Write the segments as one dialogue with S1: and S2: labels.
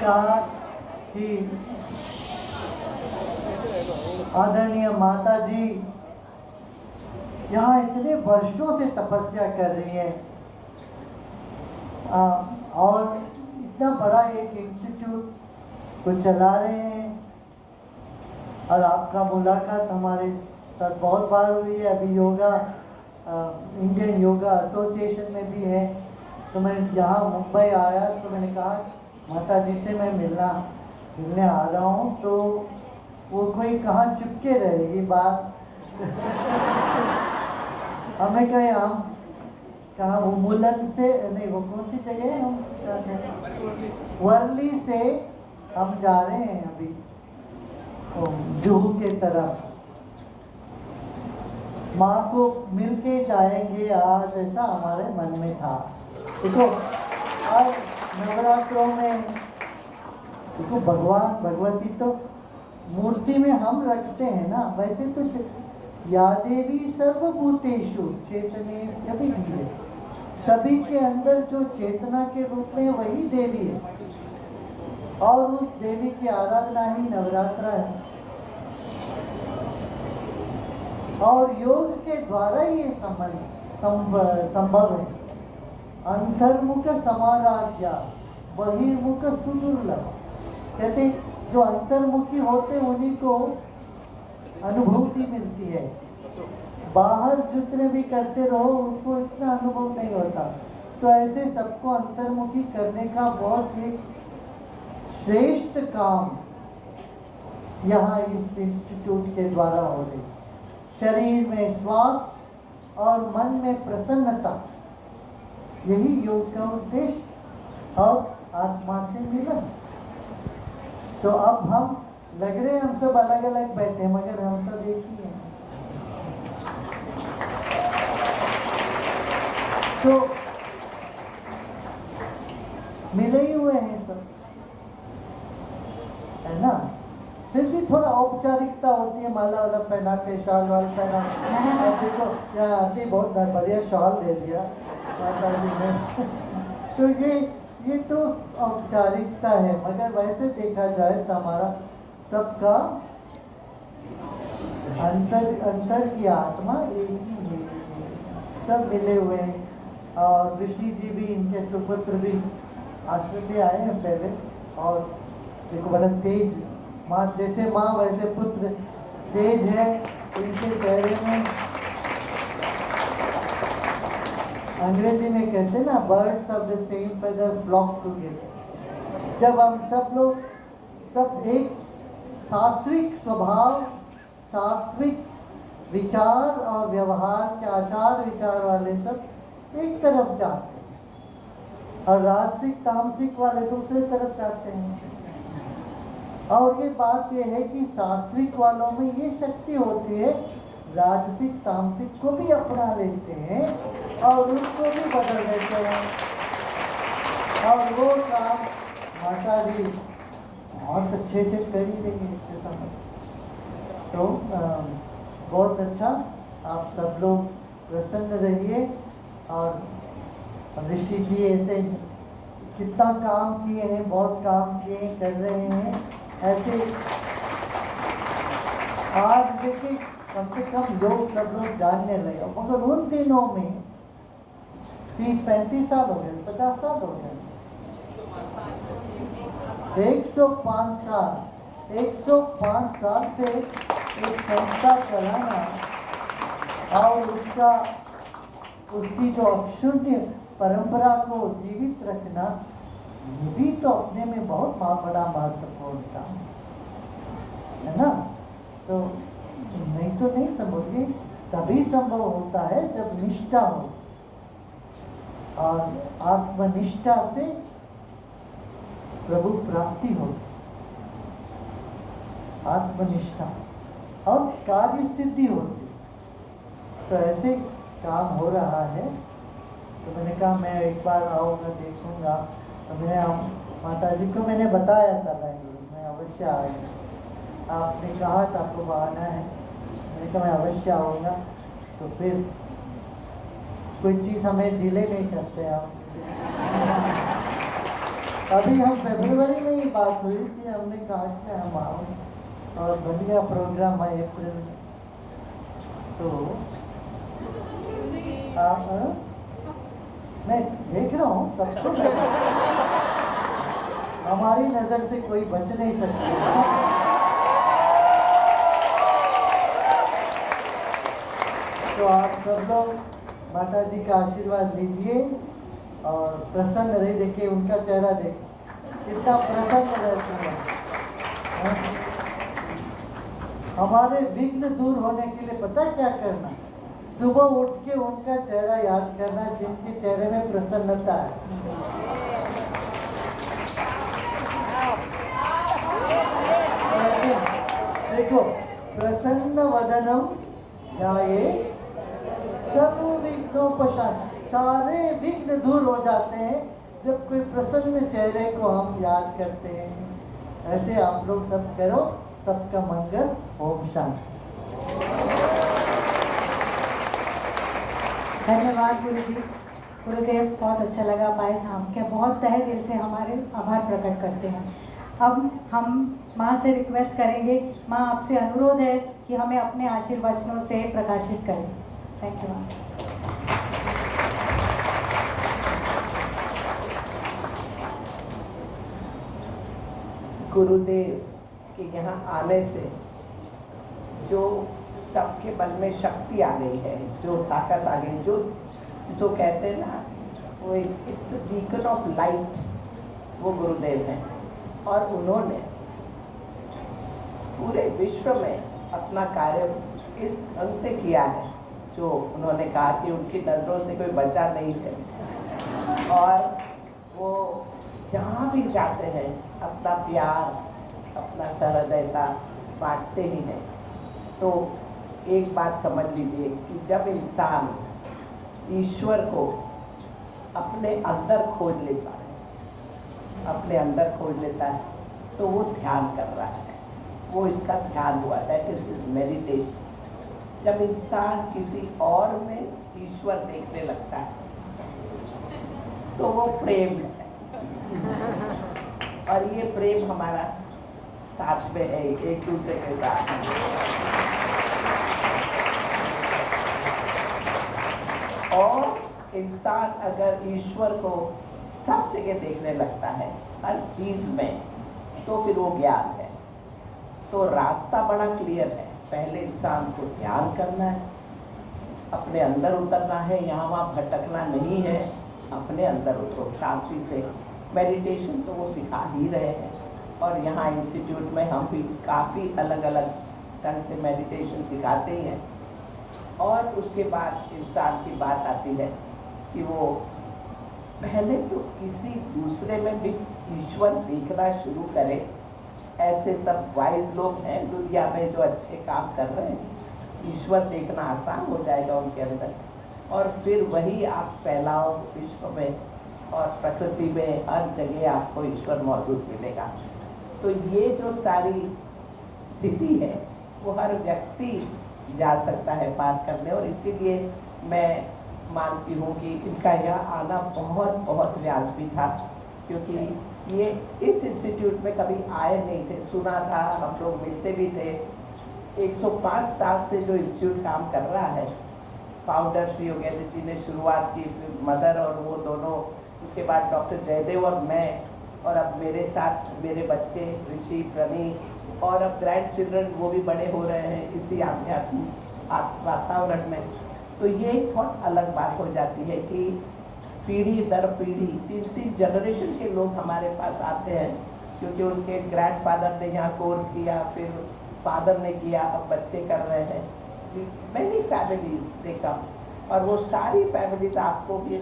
S1: कहा कि आदरणीय माता जी यहाँ इतने वर्षों से तपस्या कर रही हैं और इतना बड़ा एक इंस्टीट्यूट को चला रहे हैं और आपका मुलाकात हमारे साथ बहुत बार हुई है। अभी योगा इंडियन योगा एसोसिएशन में भी है। तो मैं यहाँ मुंबई आया तो मैंने कहा माता जी से मैं मिलने आ रहा हूँ, तो वो कोई कहाँ चुपके रहेगी बात हमें कहे हम कहाँ वो मुलन से नहीं, वो कौन सी जगह है, हम वर्ली से हम जा रहे हैं अभी जुहू के तरफ। माँ को मिलके जाएंगे आज, ऐसा हमारे मन में था। देखो आज नवरात्रों में देखो भगवान भगवती तो मूर्ति में हम रखते हैं ना, वैसे तो या देवी सर्वभूतेषु चेतने सभी है, सभी के अंदर जो चेतना के रूप में वही देवी है और उस देवी की आराधना ही नवरात्रा है। और योग के द्वारा ये संभव है। अंतर्मुख समाराध्या बहिर्मुख सुदुर्लभ, कहते जो अंतर्मुखी होते उन्हीं को अनुभूति मिलती है। बाहर जितने भी करते रहो उसको इतना अनुभव नहीं होता। तो ऐसे सबको अंतर्मुखी करने का बहुत ही श्रेष्ठ काम यहाँ इस इंस्टीट्यूट के द्वारा हो रही। शरीर में श्वास और मन में प्रसन्नता, यही योग का उद्देश्य और आत्मा से मिलन। तो अब हम लग रहे हम सब अलग अलग बैठे मगर हम सब एक ही हैं। तो मिले ही हुए हैं सब, है ना। फिर भी थोड़ा औपचारिकता होती है, माला वाला पहना के शॉल वाल पहना। देखो यहाँ आती बहुत बढ़िया शॉल दे दिया माता जी ने तो ये तो औपचारिकता है, मगर वैसे देखा जाए तो हमारा सबका अंतर की आत्मा एक ही है, सब मिले हुए हैं। और ऋषि जी भी, इनके सुपुत्र भी आश्रम से आए हैं पहले। और देखो बड़ा तेज माँ, जैसे माँ वैसे पुत्र तेज है। इनके चेहरे में अंग्रेजी में कहते हैं ना, birds of the same feather flock together. जब हम सब लोग सब एक सात्विक स्वभाव, सात्विक विचार और व्यवहार के आचार विचार वाले सब एक तरफ जाते हैं और राजसिक तामसिक वाले दूसरे तरफ जाते हैं। और ये बात ये है कि सात्विक वालों में ये शक्ति होती है, राजसिक तामसिक को भी अपना लेते हैं और उनको भी बदल देते हैं। और वो काम माता जी बहुत अच्छे से कर ही देंगे इसके समय। तो बहुत अच्छा, आप सब लोग प्रसन्न रहिए। और ऋषि जी ऐसे कितना काम किए हैं, बहुत काम किए कर रहे हैं। ऐसे आज देखिए कम से कम लोग सब लोग जानने लगे, मगर उन दिनों में 30-35 साल हो गए, 50 साल हो गए, 105 साल 105 साल से एक संस्था चलाना और उसकी जो अक्षुण्य परंपरा को जीवित रखना, ये भी तो अपने में बहुत बड़ा महत्वपूर्ण काम है ना। तो नहीं तो नहीं संभव, तभी संभव होता है जब निष्ठा हो और आत्मनिष्ठा से प्रभु प्राप्ति हो। आत्मनिष्ठा और कार्य सिद्धि होती। तो ऐसे काम हो रहा है। तो मैंने कहा मैं एक बार आऊँगा, देखूँगा। तो मैंने माता जी को मैंने बताया था बेंगलुरु में अवश्य आएंगे। आपने कहा था आपको आना है, मैंने कहा मैं अवश्य आऊँगा। तो फिर कोई चीज़ हमें डिले नहीं करते आप अभी हम फरवरी में ही बात हुई थी, हमने कहा कि हम आओ और बन गया प्रोग्राम है अप्रैल में। तो आप मैं देख रहा हूँ सब कुछ हमारी नजर से कोई बच नहीं सकता। तो आप सब लोग माता जी का आशीर्वाद लीजिए और प्रसन्न रहे। देखिए उनका चेहरा देख कितना प्रसन्न रहते हैं। हमारे विघ्न दूर होने के लिए पता है क्या करना? सुबह उठ के उनका चेहरा याद करना जिनके चेहरे में प्रसन्नता है। देखो, प्रसन्न वदनम ध्याये सर्व विघ्नोपशांत। सारे विघ्न दूर हो जाते हैं जब कोई प्रसन्न चेहरे को हम याद करते हैं। ऐसे आप लोग सब करो, सबका मंगल। ओम शांति।
S2: धन्यवाद गुरु जी। गुरुदेव, बहुत अच्छा लगा पाए हम क्या बहुत तहे दिल से हमारे आभार प्रकट करते हैं। अब हम माँ से रिक्वेस्ट करेंगे, माँ आपसे अनुरोध है कि हमें अपने आशीर्वचनों से प्रकाशित करें। थैंक यू माँ।
S3: गुरुदेव के यहाँ आने से जो सबके मन में शक्ति आ गई है, जो ताकत आ गई, जो कहते हैं ना, वो इट्स बीकन ऑफ लाइट, वो गुरुदेव हैं। और उन्होंने पूरे विश्व में अपना कार्य इस ढंग से किया है, जो उन्होंने कहा कि उनकी नजरों से कोई बचा नहीं है। और वो जहाँ भी जाते हैं अपना प्यार, अपना सहृदयता बांटते ही हैं। तो एक बात समझ लीजिए कि जब इंसान ईश्वर को अपने अंदर खोज लेता है, तो वो ध्यान कर रहा है, वो इसका ध्यान हुआ है, दैट इज मेडिटेशन। जब इंसान किसी और में ईश्वर देखने लगता है तो वो प्रेम है। और ये प्रेम हमारा साथ में है, एक दूसरे के साथ। और इंसान अगर ईश्वर को सब जगह देखने लगता है, हर चीज में, तो फिर वो ज्ञान है। तो रास्ता बड़ा क्लियर है। पहले इंसान को ध्यान करना है, अपने अंदर उतरना है, यहाँ वहाँ भटकना नहीं है, अपने अंदर उतरो शांति से। मेडिटेशन तो वो सिखा ही रहे हैं, और यहाँ इंस्टीट्यूट में हम भी काफ़ी अलग अलग ढंग से मेडिटेशन सिखाते ही हैं। और उसके बाद इंसान की बात आती है कि वो पहले तो किसी दूसरे में भी ईश्वर देखना शुरू करे। ऐसे सब वाइज लोग हैं दुनिया में जो अच्छे काम कर रहे हैं, ईश्वर देखना आसान हो जाएगा उनके अंदर। और फिर वही आप फैलाओ विश्व में, और प्रकृति में हर जगह आपको ईश्वर मौजूद मिलेगा। तो ये जो सारी स्थिति है वो हर व्यक्ति जा सकता है पार करने। और इसीलिए मैं मानती हूँ कि इनका यहाँ आना बहुत बहुत वाजिबी था, क्योंकि ये इस इंस्टीट्यूट में कभी आए नहीं थे। सुना था, हम लोग मिलते भी थे। 105 साल से जो इंस्टीट्यूट काम कर रहा है, फाउंडर श्री योगेंद्र जी ने शुरुआत की, मदर और वो दोनों, उसके बाद डॉक्टर जयदेव और मैं, और अब मेरे साथ मेरे बच्चे ऋषि, प्रणीत, और अब ग्रैंड चिल्ड्रन वो भी बड़े हो रहे हैं इसी आध्यात्मिक वातावरण में। तो ये बहुत अलग बात हो जाती है कि पीढ़ी दर पीढ़ी 3-3 जनरेशन के लोग हमारे पास आते हैं, क्योंकि उनके ग्रैंडफादर ने यहाँ कोर्स किया, फिर फादर ने किया, अब बच्चे कर रहे हैं। मैनी फैमिलीज दे कम, और वो सारी फैमिलीज आपको भी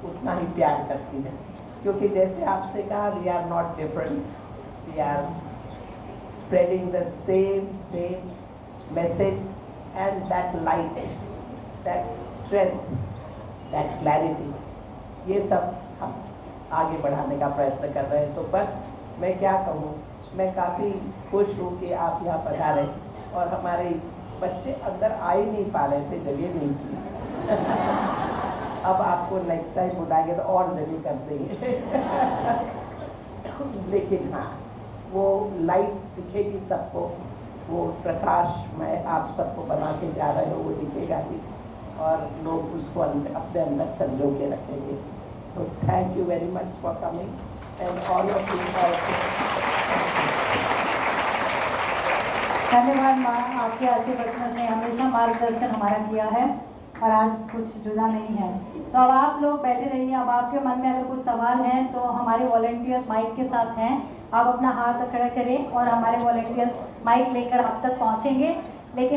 S3: उतना ही प्यार करती हैं, क्योंकि जैसे आपने कहा, we are not different, we are spreading the same message, and that light, that strength, that clarity, ये सब हम आगे बढ़ाने का प्रयत्न कर रहे हैं। तो बस मैं क्या कहूँ, मैं काफ़ी खुश हूँ कि आप यहाँ पधारे, और हमारे बच्चे अंदर आ ही नहीं पा रहे थे, जगह नहीं थी। अब आपको नेक्स्ट टाइम बुलाएंगे तो और जगह कर देंगे। लेकिन हाँ, वो लाइट दिखेगी सबको, वो प्रकाश मैं आप सबको बना के जा रहे हो वो दिखेगा ही, और लोग उसको अपने अंदर संजो के रखेंगे। तो thank you very much for coming and all of you.
S2: धन्यवाद माँ, आपके आशीर्वचन ने हमेशा मार्गदर्शन हमारा किया है और आज कुछ जुदा नहीं है। तो अब आप लोग बैठे रहिए। अब आपके मन में अगर कुछ सवाल हैं तो हमारे वॉलंटियर्स माइक के साथ हैं, आप अपना हाथ खड़ा करें और हमारे वॉलंटियर्स माइक लेकर आप तक पहुँचेंगे। लेकिन